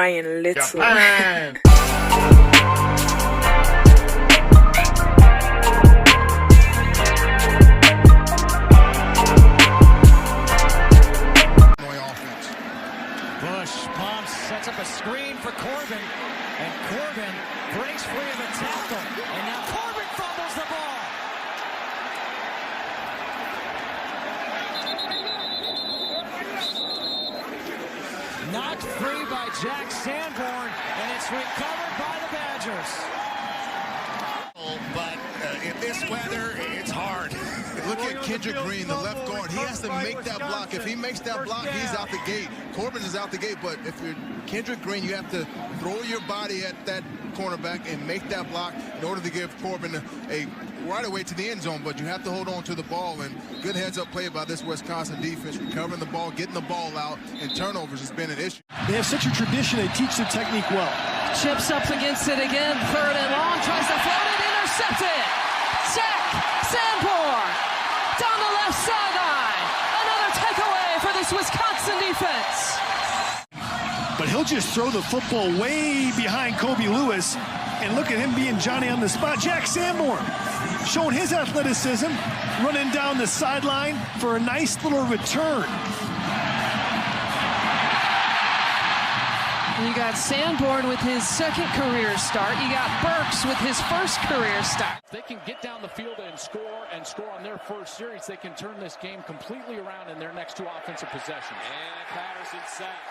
crying little. Japan. Bush pumps, sets up a screen for Corbin, and Corbin breaks free of the tackle, and now Corbin fumbles the ball. Knocked free by Jack Sanborn, and it's recovered by the Badgers. But in this weather, it's hard. Look at Kendrick Green, the left guard. He has to make that block. If he makes that block, he's out the gate. Corbin is out the gate, but if you're Kendrick Green, you have to throw your body at that cornerback and make that block in order to give Corbin a right away to the end zone, but you have to hold on to the ball, and good heads-up play by this Wisconsin defense, recovering the ball, getting the ball out, and turnovers has been an issue. They have such a tradition. They teach the technique well. Chips up against it again, 3rd and long, tries to float it, intercepted. Jack Sanborn down the left sideline. Another takeaway for this Wisconsin defense. But he'll just throw the football way behind Kobe Lewis, and look at him being Johnny on the spot. Jack Sanborn showing his athleticism, running down the sideline for a nice little return. You got Sanborn with his 2nd career start. You got Burks with his 1st career start. If they can get down the field and score on their first series, they can turn this game completely around in their next 2 offensive possessions. And Patterson sacked.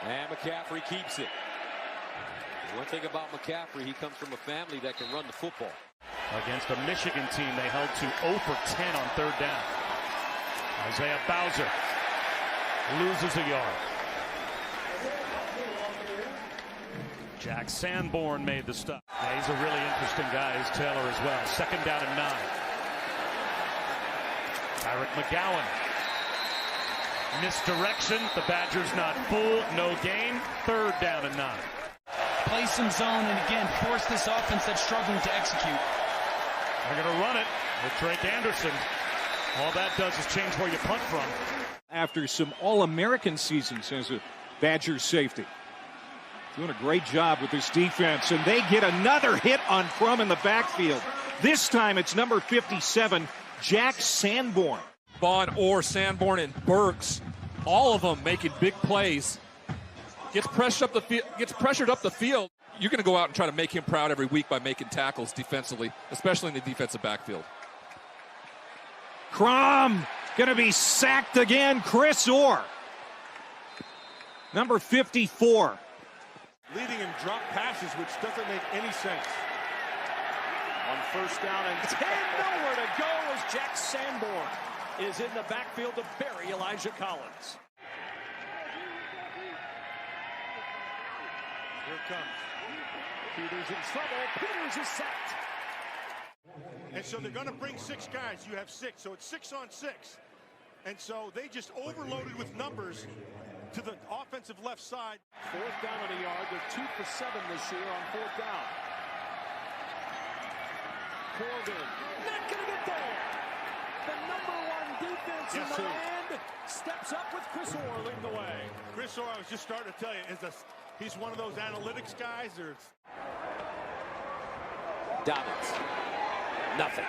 And McCaffrey keeps it. One thing about McCaffrey, he comes from a family that can run the football. Against a Michigan team they held to 0 for 10 on 3rd down. Isaiah Bowser loses a yard. Jack Sanborn made the stop. Yeah, he's a really interesting guy. He's Taylor as well. 2nd down and 9. Tyrick McGowan. Misdirection. The Badgers not full. No gain. 3rd down and 9. Play some zone and again force this offense that's struggling to execute. They're going to run it with Drake Anderson. All that does is change where you punt from. After some All-American seasons as a Badgers safety. Doing a great job with this defense, and they get another hit on Crum in the backfield. This time it's number 57, Jack Sanborn. Bond or Sanborn and Burks, all of them making big plays. Gets pressured up the field. You're going to go out and try to make him proud every week by making tackles defensively, especially in the defensive backfield. Crum going to be sacked again. Chris Orr, number 54. Leading in drop passes, which doesn't make any sense. On 1st down and 10, nowhere to go as Jack Sanborn is in the backfield to bury Elijah Collins. Here it comes. Peters in trouble. Peters is sacked. And so they're going to bring 6 guys. You have 6, so it's 6 on 6. And so they just overloaded with numbers to the offensive left side. 4th down on a yard. They're 2 for 7 this year on 4th down. Corbin not going to get there. The number 1 defense in the land steps up with Chris Orr leading the way. Chris Orr, I was just starting to tell you, he's one of those analytics guys. Dobbins. Nothing.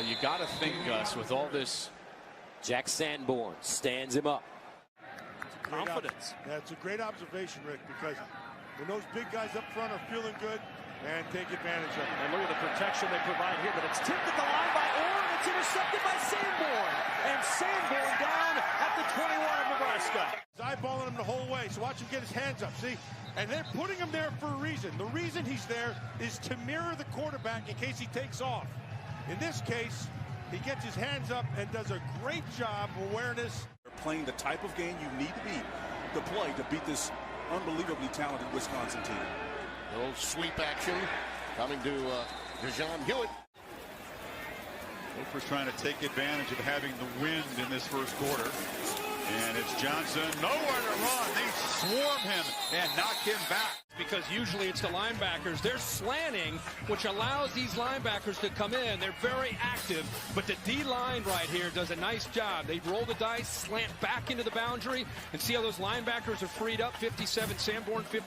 You got to think, Gus, with all this. Jack Sanborn stands him up. Confidence. That's a great observation, Rick, because when those big guys up front are feeling good and take advantage of it. And look at the protection they provide here, but it's tipped at the line by Orr, and it's intercepted by Sanborn. And Sanborn down at the 21 of Nebraska. He's eyeballing him the whole way, so watch him get his hands up, see? And they're putting him there for a reason. The reason he's there is to mirror the quarterback in case he takes off. In this case, he gets his hands up and does a great job of awareness. They're playing the type of game you need to play to beat this unbelievably talented Wisconsin team. A little sweep action coming to Dejon Hewitt. Gophers trying to take advantage of having the wind in this 1st quarter. And it's Johnson, nowhere to run. They swarm him and knock him back. Because usually it's the linebackers. They're slanting, which allows these linebackers to come in. They're very active, but the D-line right here does a nice job. They roll the dice, slant back into the boundary, and see how those linebackers are freed up. 57 Sanborn, 54-4.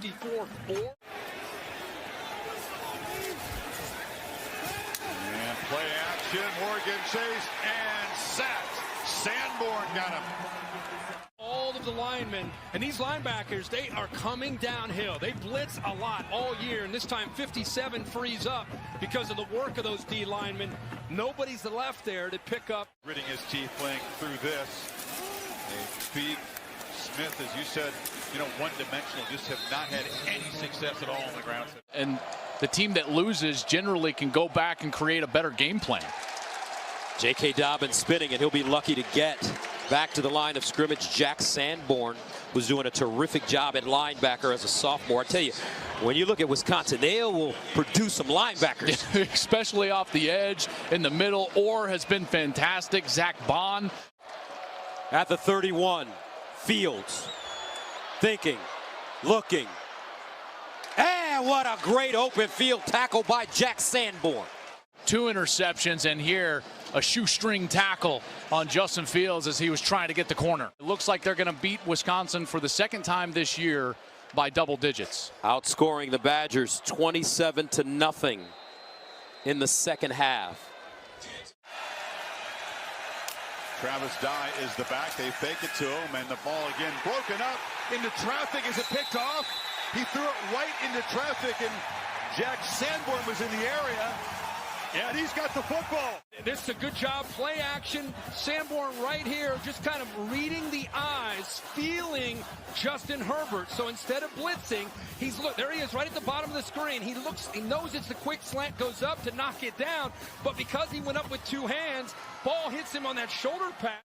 And play action, Morgan chased and sacked. Sanborn got him. All of the linemen, and these linebackers, they are coming downhill. They blitz a lot all year, and this time 57 frees up because of the work of those D linemen. Nobody's left there to pick up. Gritting his teeth playing through this. A big Smith, as you said, one-dimensional, just have not had any success at all on the ground. And the team that loses generally can go back and create a better game plan. J.K. Dobbins spinning, and he'll be lucky to get back to the line of scrimmage. Jack Sanborn was doing a terrific job at linebacker as a sophomore. I tell you, when you look at Wisconsin, they will produce some linebackers. Especially off the edge, in the middle. Orr has been fantastic. Zach Bond. At the 31, Fields thinking, looking. And what a great open field tackle by Jack Sanborn. 2 interceptions, and here a shoestring tackle on Justin Fields as he was trying to get the corner. It looks like they're going to beat Wisconsin for the second time this year by double digits. Outscoring the Badgers 27-0 in the second half. Travis Dye is the back. They fake it to him, and the ball again broken up into traffic. Is it picked off? He threw it right into traffic, and Jack Sanborn was in the area. Yeah, and he's got the football. This is a good job. Play action. Sanborn right here, just kind of reading the eyes, feeling Justin Herbert. So instead of blitzing, there he is right at the bottom of the screen. He knows it's the quick slant, goes up to knock it down. But because he went up with 2 hands, ball hits him on that shoulder pad.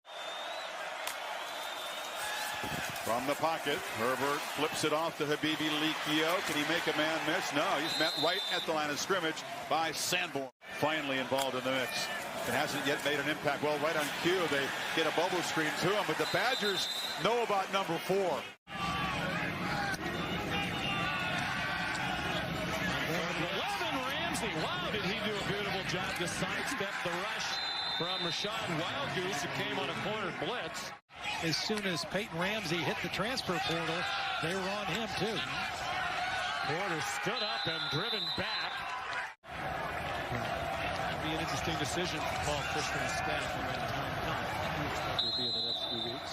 From the pocket, Herbert flips it off to Habibi Likio. Can he make a man miss? No, he's met right at the line of scrimmage by Sanborn. Finally involved in the mix. It hasn't yet made an impact. Well, right on cue, they get a bubble screen to him, but the Badgers know about number 4. Ramsey, wow, did he do a beautiful job to sidestep the rush from Rashad Wildgoose, who came on a corner blitz. As soon as Peyton Ramsey hit the transfer portal, they were on him too. Porter stood up and driven back. It'll be an interesting decision for Paul Christian's staff when that time comes. Who expect will be in the next few weeks.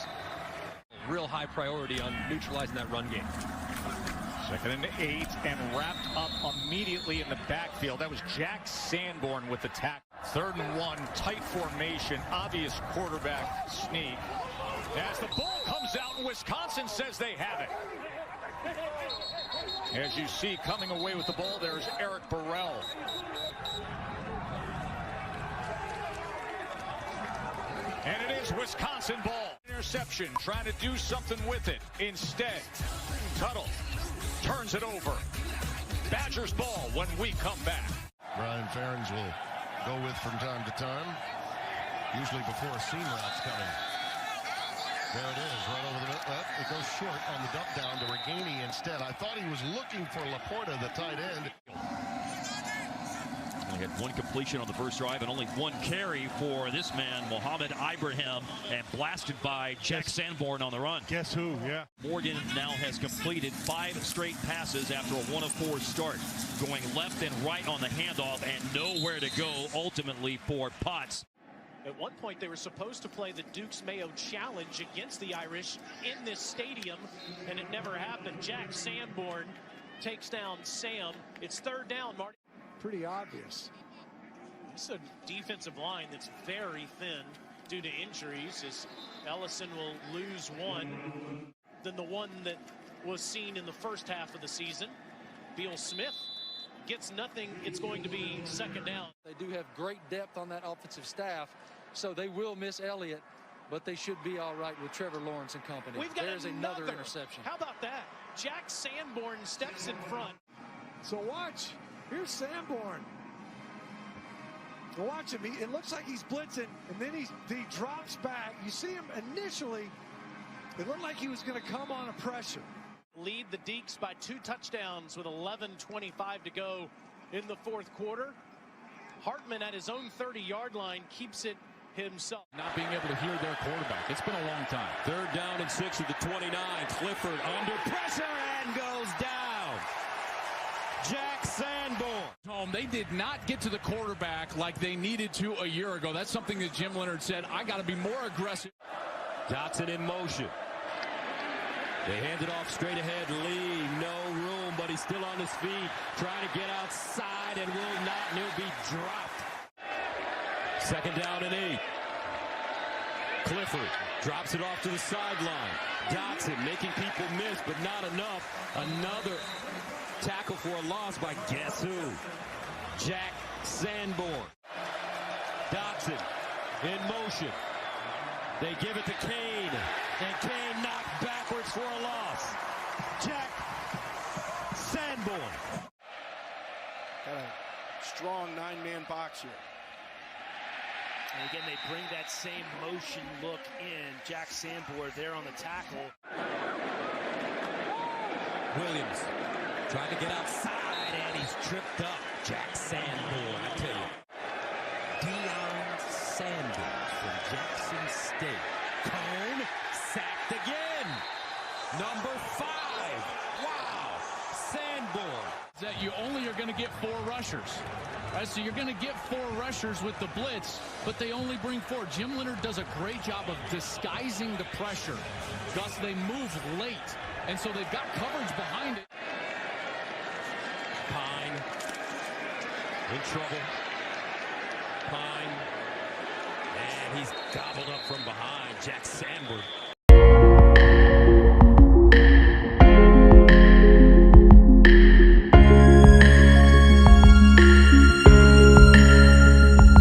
Real high priority on neutralizing that run game. 2nd and 8, and wrapped up immediately in the backfield. That was Jack Sanborn with the tackle. 3rd and 1, tight formation, obvious quarterback sneak. As the ball comes out, Wisconsin says they have it. As you see, coming away with the ball, there's Eric Burrell. And it is Wisconsin ball. Interception, trying to do something with it. Instead, Tuttle turns it over. Badgers ball when we come back. Brian Ferentz will go with from time to time, usually before a seam route's coming. There it is, right over the middle. It goes short on the dump down to Reganey instead. I thought he was looking for Laporta, the tight end. Only had 1 completion on the first drive and only 1 carry for this man, Mohamed Ibrahim, and blasted by Jack Sanborn on the run. Guess who? Yeah. Morgan now has completed 5 straight passes after a 1 of 4 start, going left and right on the handoff and nowhere to go ultimately for Potts. At one point, they were supposed to play the Duke's Mayo Challenge against the Irish in this stadium, and it never happened. Jack Sanborn takes down Sam. It's 3rd down, Marty. Pretty obvious. It's a defensive line that's very thin due to injuries, as Ellison will lose 1 than the one that was seen in the first half of the season. Beal Smith gets nothing. It's going to be 2nd down. They do have great depth on that offensive staff, so they will miss Elliott, but they should be all right with Trevor Lawrence and company. We've got There's another interception. How about that? Jack Sanborn steps in front. So watch. Here's Sanborn. Watch him. It looks like he's blitzing, and then he drops back. You see him initially It looked like he was going to come on a pressure. Lead the Deeks by 2 touchdowns with 11:25 to go in the fourth quarter. Hartman at his own 30-yard line keeps it himself. Not being able to hear their quarterback. It's been a long time. 3rd down and 6 at the 29. Clifford under pressure and goes down. Jack Sanborn. They did not get to the quarterback like they needed to a year ago. That's something that Jim Leonhard said, I got to be more aggressive. Dotson in motion. They hand it off straight ahead. Lee, no room, but he's still on his feet. Trying to get outside and will not, and he'll be dropped. 2nd down and 8. Clifford drops it off to the sideline. Dotson making people miss, but not enough. Another tackle for a loss by guess who? Jack Sanborn. Dotson in motion. They give it to Kane, and Kane knocked backwards for a loss. Jack Sanborn. Got a strong 9-man box here. And again, they bring that same motion look in. Jack Sanborn there on the tackle. Williams trying to get outside, and he's tripped up. Jack Sanborn, I tell you. Deion Sanders from Jackson State. Cone sacked again. Number 5. Wow. Sanborn. That you only are going to get 4 rushers. Right, so you're going to get 4 rushers with the blitz, but they only bring 4. Jim Leonhard does a great job of disguising the pressure. Thus, they move late, and so they've got coverage behind it. Pine in trouble. Pine, and he's gobbled up from behind. Jack Sanborn